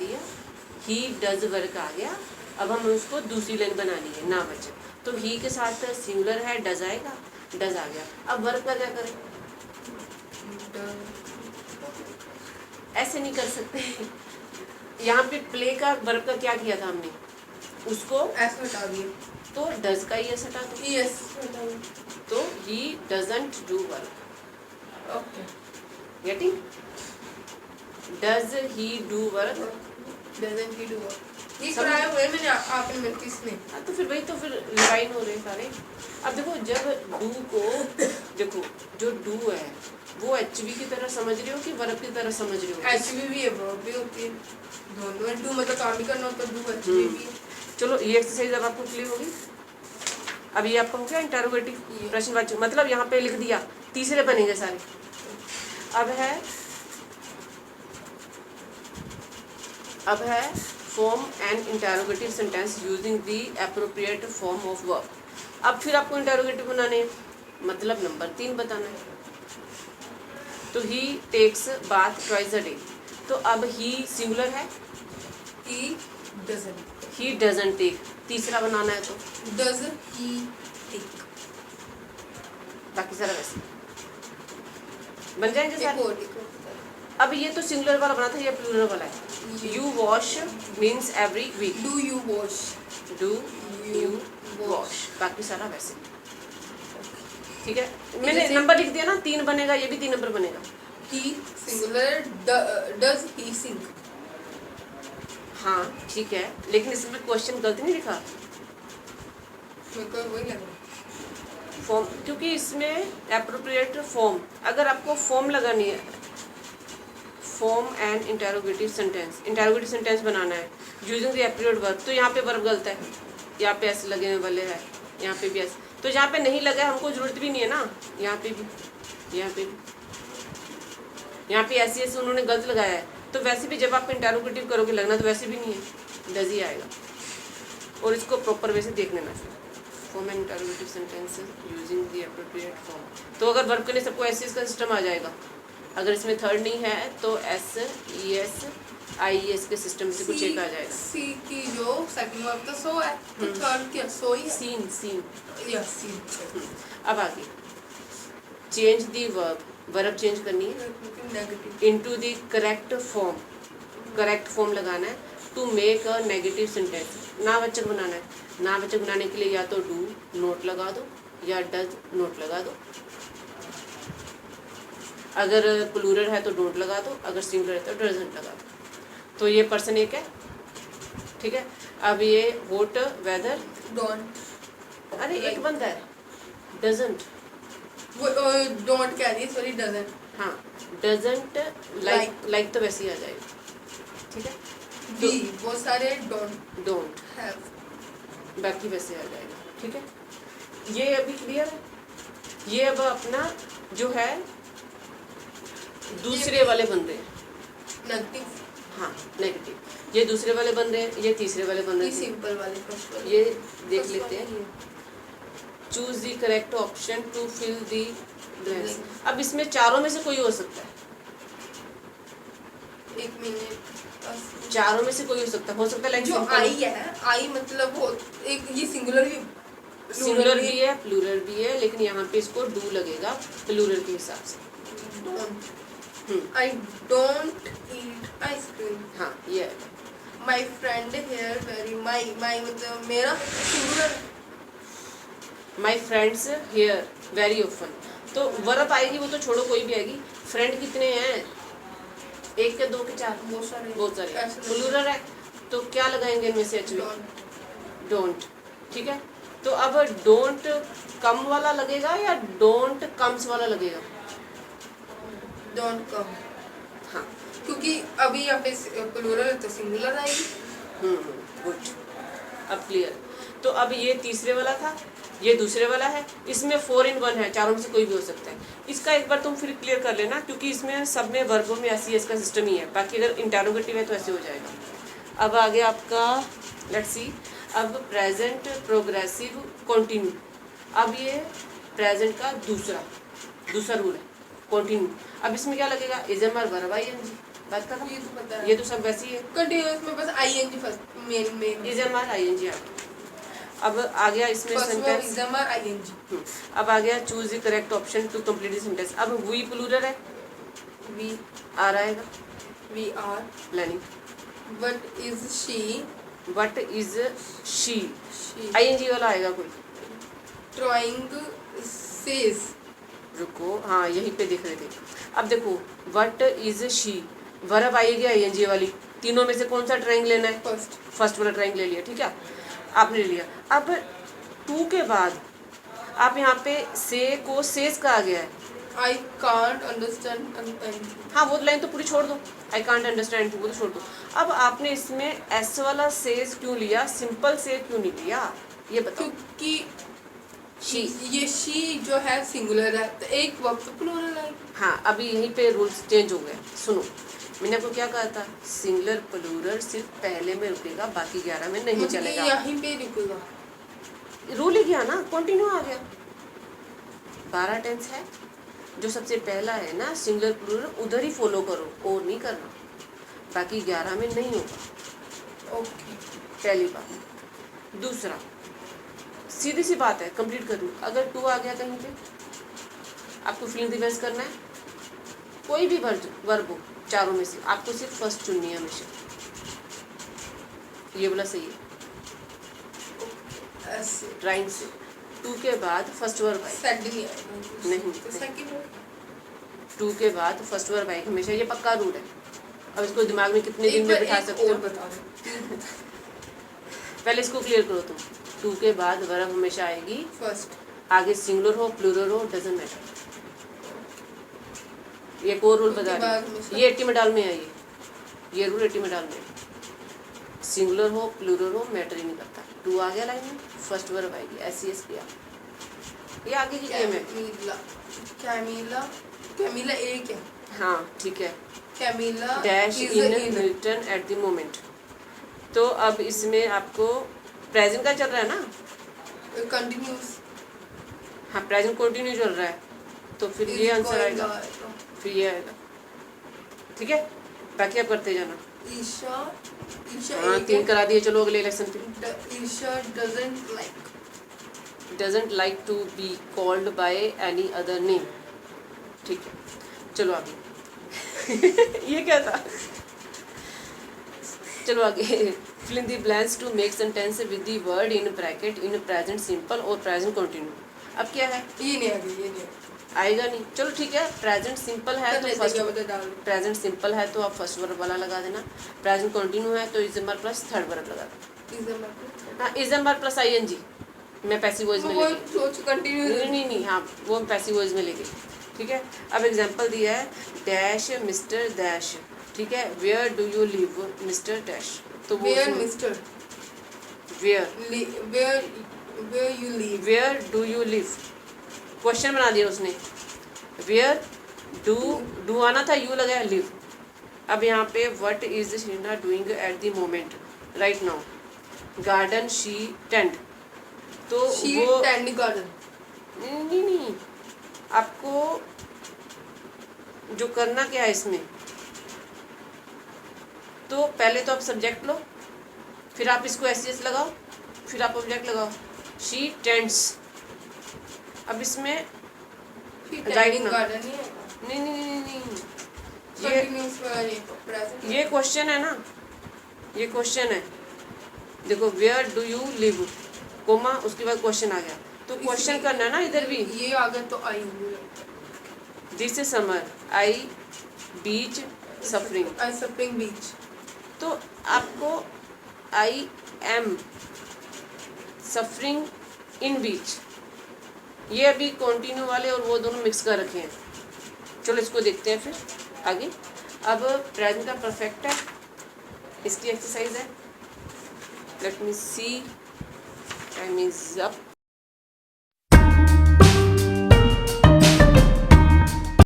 दिया, he does work आ गया। अब हम उसको दूसरी लाइन बनानी है नावचक, तो ही के साथ सिंगुलर है, डज आएगा, डज आ गया। अब वर्क का क्या करें? ऐसे नहीं कर सकते। यहाँ पे प्ले का वर्क का क्या किया था हमने, उसको ऐसे हटा दिया, तो डज का ही हटा दो, यस हटा दिया। तो he doesn't do work. Okay, getting? Does he do work? Doesn't he do work, ये समझ- कराए हुए मैंने आपने मेरे किसने। हाँ, तो फिर वही तो फिर लाइन हो रहे सारे। अब देखो जब डू को, देखो जो डू है वो एचवी की तरह समझ रहे हो कि वर्ब की तरह समझ रहे हो? एचवी भी है, वर्ब भी होती है, दोनों है। डू मतलब काम ही करना होता है, डू एचवी भी है। चलो ये एक्सरसाइज अब आपको क्लियर होगी। अब ये आपका हो गया इंटरोगेटिव प्रश्नवाचक, मतलब यहाँ पे लिख दिया, तीसरे बनेंगे सारे। अब है form and interrogative sentence using the appropriate form of verb. अब फिर आपको इंटरोगेटिव बनाने हैं, मतलब नंबर 3 बताना है। तो he takes bath twice a day, तो अब ही सिंगुलर है, he doesn't, he doesn't take, तीसरा बनाना है तो डज ही टेक, बाकी सारा वैसे बन जाएंगे एक सारे। और टिक। अब ये तो सिंगुलर वाला बना था, ये प्लूरल वाला है। You wash means every week, do you wash, do you wash, बाकी सारा वैसे। ठीक है, मैंने नंबर लिख दिया ना, 3 बनेगा, ये भी 3 नंबर बनेगा। ही सिंगुलर, डज ही सिंग। हाँ ठीक है, लेकिन इसमें क्वेश्चन गलत नहीं लिखा, मेरे को वही लग रहा है। फॉर्म, क्योंकि इसमें एप्रोप्रिएट फॉर्म, अगर आपको फॉर्म लगानी है, फॉर्म एंड इंटरोगेटिव सेंटेंस बनाना है यूजिंग द एप्रोप्रिएट वर्ब, तो यहाँ पे वर्ब गलत है, यहाँ पे ऐसे लगने वाले हैं, यहाँ पे भी ऐसे, तो जहाँ पे नहीं लगा है हमको जरूरत भी नहीं है ना, यहाँ पे भी, यहाँ पे भी, यहाँ पे ऐसे ऐसे उन्होंने गलत लगाया है, तो वैसे भी जब आप इंटरोगेटिव करोगे लगना तो वैसे भी नहीं है, डज ही आएगा। और इसको प्रॉपर वे से देख लेना फिर, form and interrogative sentences using the appropriate form, तो अगर वर्ब करने सबको ऐसे इसका सिस्टम आ जाएगा। अगर इसमें थर्ड नहीं है तो S E S I S के सिस्टम से कुछ एक आ जाएगा। सी की जो सेकंड वर्ब तो सो है, तो थर्ड क्या सो ही है। Seen, seen. Yes seen. अब आगे change the verb, verb change करनी है negative, into the correct form, correct form लगाना है to make a negative sentence, नावाचक बनाना है। नावाचक बनाने के लिए या तो डू नोट लगा दो या डज नोट लगा दो, अगर प्लूरल है तो डोंट लगा दो, अगर सिंगुलर है तो डजंट लगा दो। तो ये पर्सन एक है, ठीक है। अब ये वोट वेदर, डोंट, अरे एक बंदा है डजंट, वो डोंट कह रही है, सॉरी डजंट। हाँ डजंट लाइक तो वैसे ही आ जाएगा, ठीक है। बी बहुत सारे डोंट डोंट हैव, बाकी वैसे आ जाएगा, ठीक है। ये अभी क्लियर है। ये अब अपना जो है दूसरे वाले बंदे हैं, नेगेटिव, हाँ नेगेटिव, ये दूसरे वाले बंदे हैं, ये तीसरे वाले बंदे ये हैं। सिंपल वाले फर्स्ट वाले, ये देख लेते हैं, choose the correct option to fill the blanks. अब इसमें चारों में से कोई हो सकता है, एक मिनट, चारों में से कोई हो सकता है लाइक जो आई है, आई मतलब वो एक ये सिंगुलर भी, सिंगुलर भी है प्लूरल भी है, लेकिन यहाँ पे इसको डू लगेगा प्लूरल के हिसाब से। I don't eat ice cream. हाँ ये my friend here very, my मतलब मेरा singular, my friends here very often, तो वर्ब आएगी वो तो छोड़ो, कोई भी आएगी। फ्रेंड कितने हैं, एक के दो के चार, बहुत सारे। प्लूरल है तो क्या लगाएंगे इनमें से, एचवी डोंट, ठीक है। तो अब डोंट कम वाला लगेगा या डोंट कम्स वाला लगेगा, डोंट कम, हाँ क्योंकि अभी यहाँ पे प्लूरल है तो सिंगुलर आएगी। गुड, अब क्लियर। तो अब ये तीसरे वाला था, ये दूसरे वाला है, इसमें 4 in 1 है, चारों में से कोई भी हो सकता है। इसका एक बार तुम फिर क्लियर कर लेना, क्योंकि इसमें सब में वर्बों में ऐसी इसका सिस्टम ही है, बाकी अगर इंटरोगेटिव है तो ऐसे हो जाएगा। अब आगे आपका लेट्स सी, अब प्रेजेंट प्रोग्रेसिव कंटिन्यू। अब ये प्रेजेंट का दूसरा रूल है कंटिन्यू। अब इसमें क्या लगेगा, is am are verb ING, बात कर रहा ये हूँ, तो पता है। ये तो सब वैसी है। कंटिन्यूअस में बस ING first main is am are I N G. अब आ गया इसमें first verb sentence. Is am are ING. अब आ गया choose the correct option to complete the sentence. अब वी प्लूरल है, वी आ रहेगा we are planning. What is she what is she, she I N G वाला आएगा कोई। ट्राइंग सेज रुको, हाँ यहीं पे देख रहे थे। अब देखो व्हाट इज शी, वर्ब आएगी आई एन जी वाली। तीनों में से कौन सा ट्राइंग लेना है? फर्स्ट वाला ट्राइंग ले लिया, ठीक है, आपने ले लिया। अब टू के बाद आप यहाँ पे से को सेज का आ गया है। I can't understand. हाँ वो लाइन तो पूरी छोड़ दो, आई कांट अंडरस्टैंड वो तो छोड़ दो। अब आपने इसमें एस वाला सेज क्यों लिया, सिंपल से क्यों नहीं लिया, ये बताओ। क्योंकि शी, ये शी जो है सिंगुलर है तो एक वर्ब तो प्लूरल है। हाँ अभी यहीं पे रूल्स चेंज हो गए। सुनो, मैंने आपको क्या कहा था, सिंगुलर प्लूरल सिर्फ पहले में रुकेगा, बाकी 11 में नहीं चलेगा। यहीं पे रुकेगा, रूल ही गया ना, कंटिन्यू आ गया। 12 टेंस है, जो सबसे पहला है ना सिंगुलर प्लूरल उधर ही फॉलो करो और नहीं करना, बाकी 11 में नहीं होगा। ओके पहली बात। दूसरा, सीधी सी बात है, कंप्लीट करूँ। अगर टू आ गया कहीं पे, आपको फीलिंग रिवर्स करना है, कोई भी वर्ब हो चारों में से, आपको सिर्फ फर्स्ट चुननी है हमेशा। ये बोला सही है, ऐसे ट्राइंग से टू के बाद फर्स्ट वर्ब आएगी। सेकंड नहीं आएगा, नहीं, तो सेकंड टू के बाद फर्स्ट वर्ब आएगी हमेशा, ये पक्का रूल है। अब इसको दिमाग में कितने दिन में बिठा सकते हो, और बता दो। पहले इसको क्लियर करो तुम। टू के बाद वर्ब हमेशा आएगी फर्स्ट, आगे सिंगुलर हो प्लूरल हो डजंट मैटर। ये एक और रूल बता रही, ये 80 में डाल में है, ये रूल 80 में डाल में, सिंगुलर हो प्लूरल हो मैटर ही नहीं करता। टू आ गया लाइन में, फर्स्ट वर्ब आएगी, एस किया, ये आगे की गेम है। कैमिला कैमिला एक है, हाँ ठीक है, Camila dash in return at the moment. तो अब इसमें आपको प्रेजेंट का चल रहा है ना, कंटिन्यूस, हाँ प्रेजेंट कंटिन्यू चल रहा है, तो फिर ये आंसर आएगा, फिर ये आएगा, ठीक है। बाकी आप करते जाना। ईशा ईशा हाँ एक 3 है। करा दिए, चलो अगले लेसन पे। Isha doesn't like to be called by any other name, ठीक है, चलो आगे। ये क्या था, चलो आगे। Fill in the blanks to make sentence with the word in bracket in present simple और प्रेजेंट कंटिन्यू। अब क्या है, ये नहीं आएगा, ये नहीं आएगा नहीं, चलो ठीक है। प्रेजेंट सिंपल है तो फर्स्ट, डाल दो। प्रेजेंट सिंपल है तो आप फर्स्ट वर्ब वाला लगा देना। प्रेजेंट कंटिन्यू है तो is am are plus third verb लगा देना। हाँ is am are plus I N G, मैं पैसिव वॉइस में वो लेके, सोच कंटिन्यू नहीं हाँ वो पैसिव वॉइस में लेके, ठीक है। अब एग्जांपल दिया है, डैश मिस्टर डैश, ठीक है, where do you live mister dash, तो वो where mister where where you live, where do you live, question बना दिया उसने। वेयर डू आना था, यू लगाया लिव। अब यहाँ पे what is Sheena doing at the moment right now, garden she tend, तो शी वो टेंड गार्डन। नहीं आपको जो करना क्या है इसमें, तो पहले तो आप सब्जेक्ट लो, फिर आप इसको एस लगाओ, फिर आप ऑब्जेक्ट लगाओ, शी टेंड्स। अब इसमें राइट ना, गार्डन नहीं ये ये क्वेश्चन है ना, ये क्वेश्चन है। देखो where do you live comma, उसके बाद क्वेश्चन आ गया, तो क्वेश्चन करना है ना इधर भी। ये आ गया तो I this is summer, I beach suffering, I suffering beach, तो आपको आई एम सफरिंग इन बीच, ये अभी कंटिन्यू वाले और वो दोनों मिक्स कर रखे हैं। चलो इसको देखते हैं फिर आगे। अब प्रेजेंट का परफेक्ट है, इसकी एक्सरसाइज है, let me see, time is up.